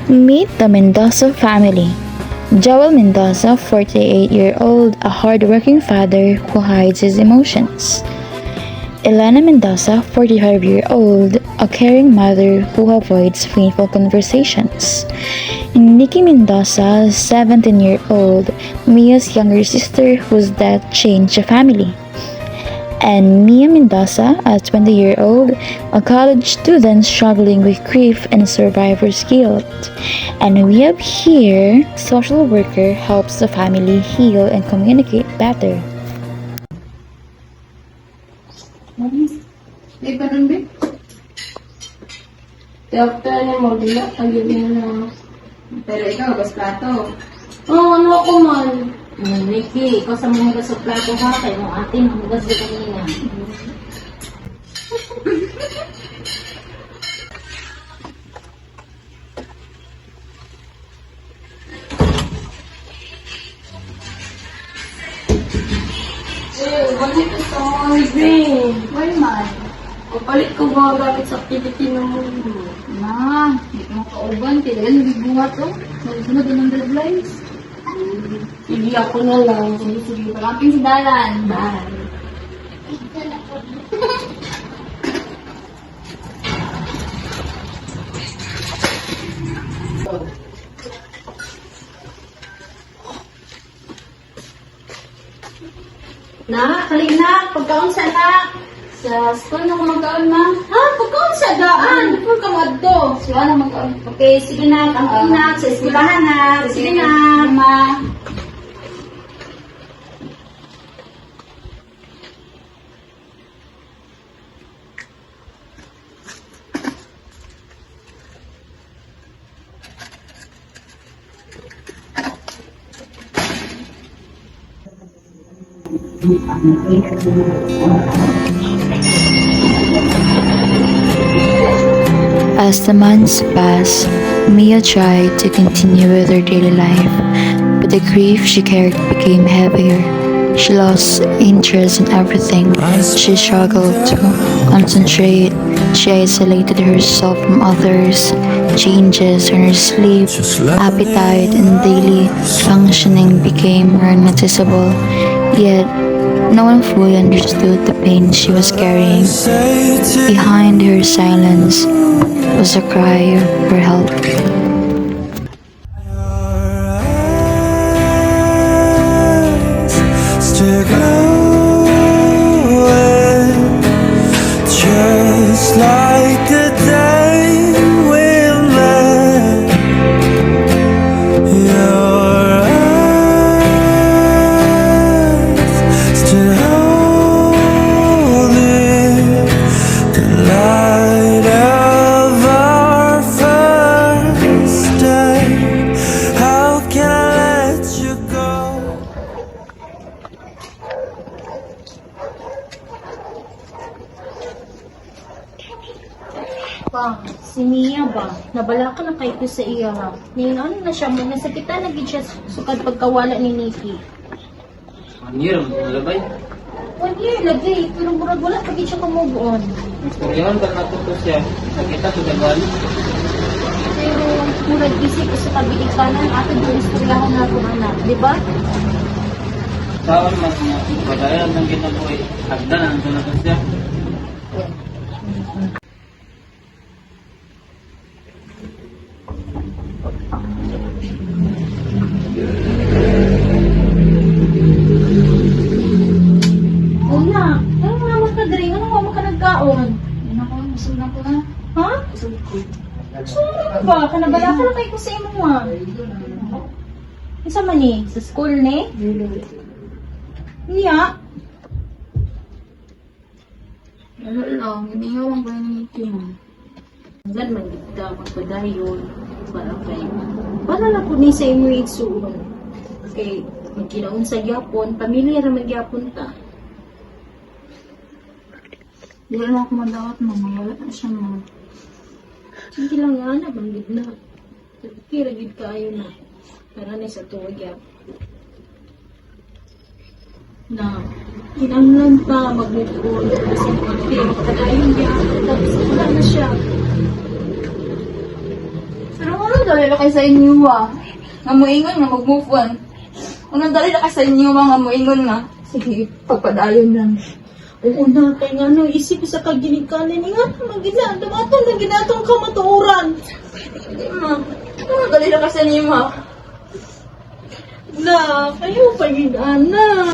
Meet the Mendoza family. Joel Mendoza, 48-year-old, a hard-working father who hides his emotions. Elena Mendoza, 45-year-old, a caring mother who avoids painful conversations. Nikki Mendoza, 17-year-old, Mia's younger sister whose death changed the family. And Mia Mendoza, a 20-year-old, a college student struggling with grief and survivor's guilt. And we have here, social worker helps the family heal and communicate better. Di ba nun, babe? After niya mo, di ba? Pag-ibig na. Pero ikaw, gas plato. Oo, ano ako man? Nikki, ikaw sa mga gas plato ha, kayo ng ating hugas di kanina. Balik ko sa mga green. Why man? Papalit ko mga gamit sa activity ng mundo. Na, hindi ko makauban. Kailan hindi bunga to? Nalisunod din ang deadlines. Sige ako na lang. Sige. Pagkamping si Dalan. Bye. Na, kalig na, pagkaon sa na. Sa school na ko magkaon na. Ha? Pagkaon sa daan. Pagkaon ka mo adto. Siya na magkaon. Okay, sige na. Kamping na. Sa eskwelahan na. Sige na. Ma. As the months passed, Mia tried to continue with her daily life, but the grief she carried became heavier. She lost interest in everything. She struggled to concentrate. She isolated herself from others. Changes in her sleep, appetite, and daily functioning became more noticeable. Yet, no one fully understood the pain she was carrying. Behind her silence was a cry for help. Still glowing, just like the day we met. Your eyes still holding the light of our first day. How can I let you go? Pa, si Mia ba? Nabala ka na kay ko sa iya ha. Ningon na siya mo. Nasakitan na gid siya sukad pagkawala ni Nikki. Ang year, malabay. 1 year lagi. Pero murag wala pa gid siya kamubuon. Istoryahan ka natuto siya. Nakita ko nagal. Pero murag isip ko sa tabiig kanan ato yung istoryahan na ako anak. Di ba? Saan mas nga. Padayan ng ginabuhay. Hagdan ang tunato siya. Una, ano nga magkadring? Ano nga magkanagkaon? Ano ko, busog na ko na. Ha? Busog ko. Saan ba? Kanabala ka na kayo ko sa imo nga. Isa man ni? Sa school ni? Niya? Wala lang, inihawan ko yung meeting. Saan man kita magpadayon para kay para na po ni sa imo igsuon. Kay magkinaon sa gyapon, pamilya ra man gyapon ta. Di na ako madawat mo. Wala na siya mo. Sige lang nga na, banggit na. Kira gid kaayo na. Karanay sa tuwag yan. Na, kinanglan pa, mag-move on. Kasi kadayon niya. Tapos wala na siya. Pero ano dali na kayo sa inyo nga muingon nga mag-move on. Ano dali na kayo sa inyo nga muingon nga. Sige, pagpadayon lang. Oo na, kaya nga no, isip sa kaginikanan niya nga, magina, damatong na ginatong kamatuuran. Ano dali na kayo sa inyo Na, kayo pa yun, ana.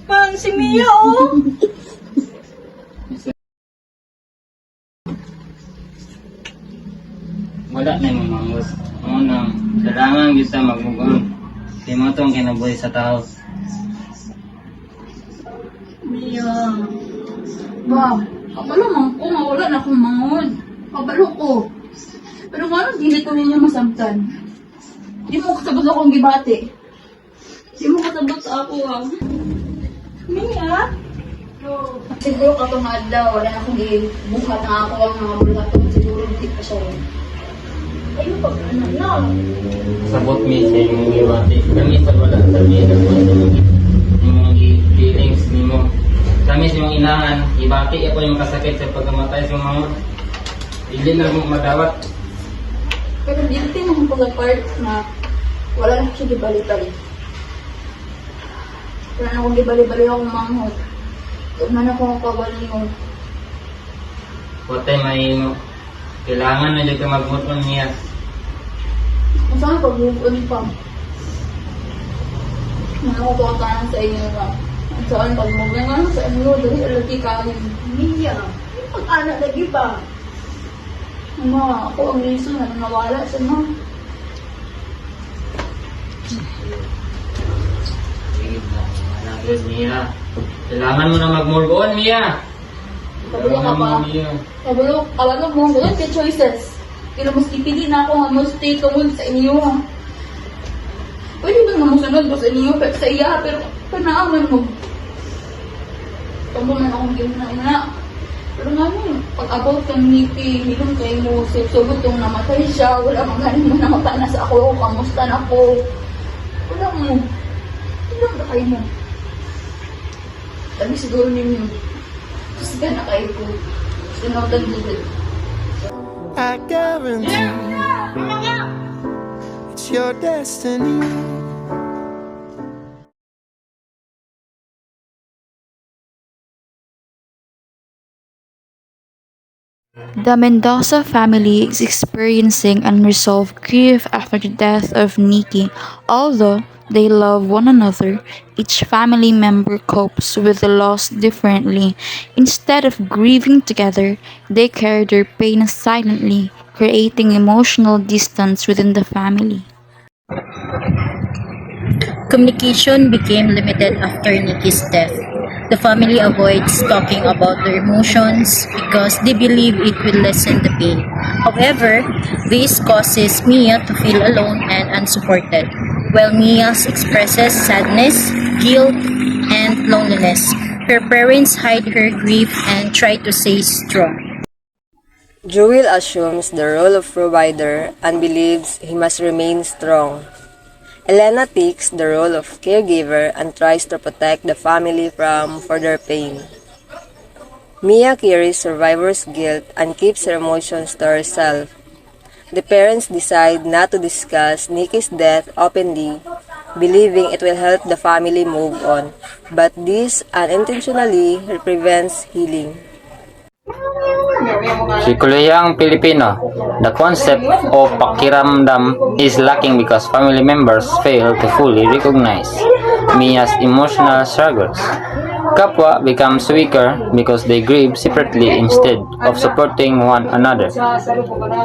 Pang si Mia, oh. Wala na yung mangus. Unang, kailangan kita mag-move. Di mo itong kinabuhi sa tao. Mia. Ba, kabalo man ko, wala na akong mangod. Kabalo ko. Pero nga, dili ko ninyo masabtan. Di mo kasabot akong gibati. Di mo kasabot sa ako, Mia? Siguro ka itong adlaw, wala na akong buhat na ako ang mga bulaton. Siguro hindi pa siya. Ayun pa, ano na. Sabot mi sa imong giwati. Kami sa wala sa niya. Imong feelings nimo. Kami sa imong inahan. Ibati ako yung kasakit sa pagkamatay sa mga dili na mo madawat. Pero dito mo kung part na wala na siya gibali-bali. Wala na akong gibali-bali akong manghot. Huwag na akong kabali mo. Watay may kailangan na dito mag-move niya. Kung saan pag-move on pa. Ano ko pagkakanan sa inyo na. At saan pag-move on nga sa inyo, dali alati kanin. Mia, pag-anak lagi ba? Mama, ako ang reason na nawala sa mga. Mia. Kailangan mo na mag-move on, Mia. Kabalo ka pa. Kabalo mo, wala ka choices. Pero mas ipili na ako nga mo stay tungod sa inyo. Pwede ba nga mo sunod sa inyo, pero sa iya, pero panaaman mo. Tamo man akong gina. Pero nga mo, pag-about kang niti, hilong kayo mo, sugod kung namatay siya, wala mang galing mo namatay na sa ako, kamusta na ako. Wala mo. Hilong na kayo mo. Sabi siguro ninyo, kasi ka na kayo ko. Sinawag din. I guarantee it's your destiny. The Mendoza family is experiencing unresolved grief after the death of Nikki. Although they love one another, each family member copes with the loss differently. Instead of grieving together, they carry their pain silently, creating emotional distance within the family. Communication became limited after Nikki's death. The family avoids talking about their emotions because they believe it will lessen the pain. However, this causes Mia to feel alone and unsupported, while Mia expresses sadness, guilt, and loneliness. Her parents hide her grief and try to stay strong. Joel assumes the role of provider and believes he must remain strong. Elena takes the role of caregiver and tries to protect the family from further pain. Mia carries survivor's guilt and keeps her emotions to herself. The parents decide not to discuss Nikki's death openly, believing it will help the family move on, but this unintentionally prevents healing. Psikolohiyang Pilipino. The concept of pakiramdam is lacking because family members fail to fully recognize Mia's emotional struggles. Kapwa becomes weaker because they grieve separately instead of supporting one another.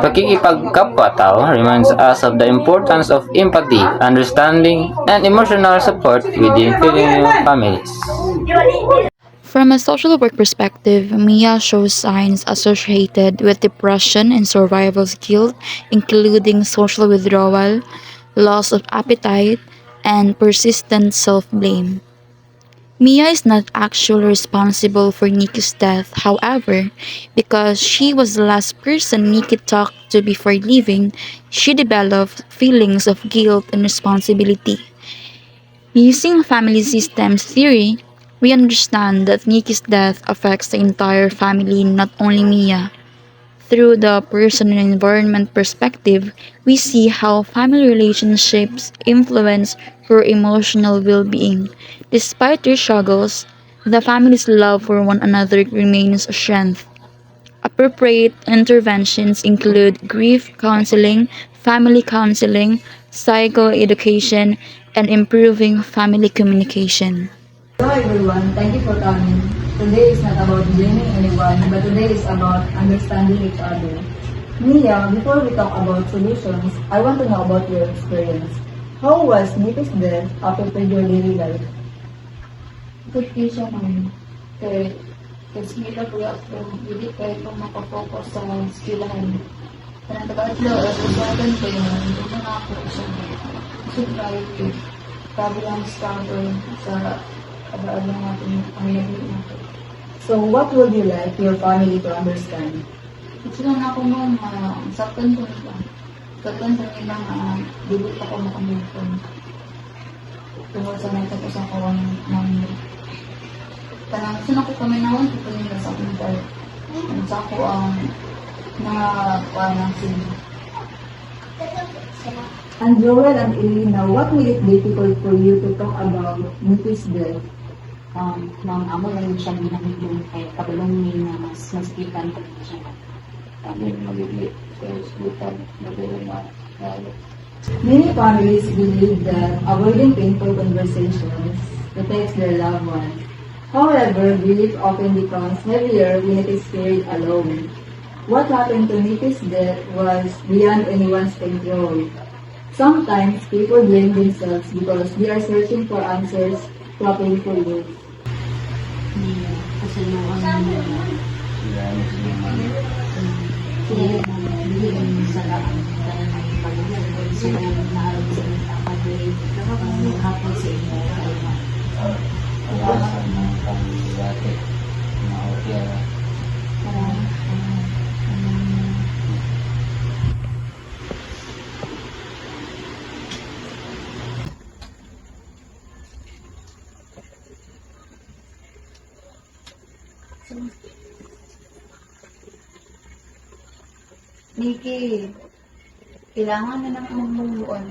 Pakikipagkapwa-tao reminds us of the importance of empathy, understanding, and emotional support within Filipino families. From a social work perspective, Mia shows signs associated with depression and survival guilt, including social withdrawal, loss of appetite, and persistent self-blame. Mia is not actually responsible for Nikki's death, however, because she was the last person Nikki talked to before leaving, she developed feelings of guilt and responsibility. Using family systems theory, we understand that Nikki's death affects the entire family, not only Mia. Through the person and environment perspective, we see how family relationships influence her emotional well-being. Despite their struggles, the family's love for one another remains a strength. Appropriate interventions include grief counseling, family counseling, psychoeducation, and improving family communication. Hello everyone, thank you for coming. Today is not about blaming anyone, but today is about understanding each other. Mia, before we talk about solutions, I want to know about your experience. How was Nikki's death affected your daily life? Good kayo siya man. Kasi nila po ako, hindi kayo po makapokus sa skillahan. Kanang taga-atlo, representahan ko yun, hindi mo na ako siya. Sobriety, sabi ang struggle sa kabaal lang natin, ang naging natin. So, what would you like your family to understand? Gusto lang ako mo, saktan ko nila. Saktan ko nila nga, dibot ako makamulpon. Tungkol sa natapos ako ng Parang gusto na ko kami naman, ito nila sa akin tayo. Sa ako ang parang sila. And Joel and Elena, what made it difficult for you to talk about Nikki's death? Nang amo lang siya ginamit kay kabulong ni na mas maskitan ko siya. Kami magiging sa hospital, nagulong na Many families believe that avoiding painful conversations protects their loved ones. However, grief often becomes heavier when it is carried alone. What happened to Nikki's death was beyond anyone's control. Sometimes people blame themselves because they are searching for answers to a painful loss. Kasi yung hindi sa laan dahil may pagkakas sila naharap sa mga kapatid kapag hapon sa inyo Nikki, kailangan na nang magmuluan.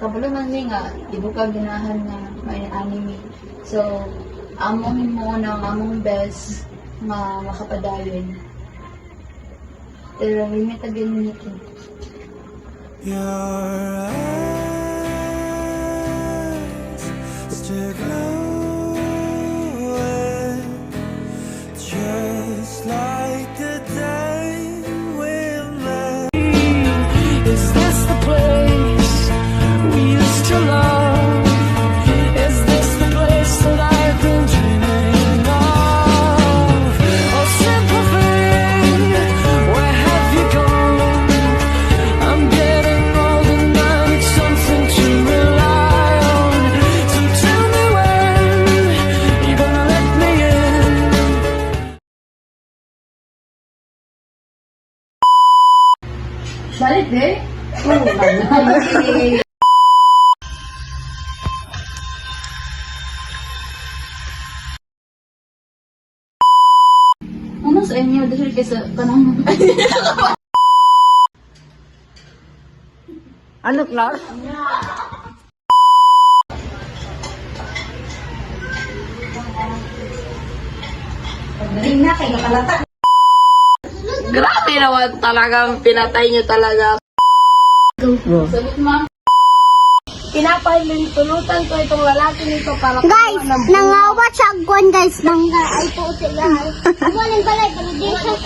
Kabalo man ni nga, di mo ka ginahan nga may anime. So, among mo ng among best nga makapadayon. Pero limit again ni Nikki. Your eyes still glowing, just like the day we met. Is this the place we used to love? Is this the place that I've been dreaming of? Oh, simple thing, where have you gone? I'm getting old and I need something to rely on. So tell me when you're gonna let me in. Balik eh? Ano sa inyo? Dahil kaysa kanang... Ano, Clark? Pagdating na, kay nakalata. Grabe naman talagang pinatay niyo talaga. Sagot ma'am. Pinapahintulutan ko itong lalaki nito para guys, nangawa siya agwan guys. Nangga, ay po sila. Ako lang balay, validation.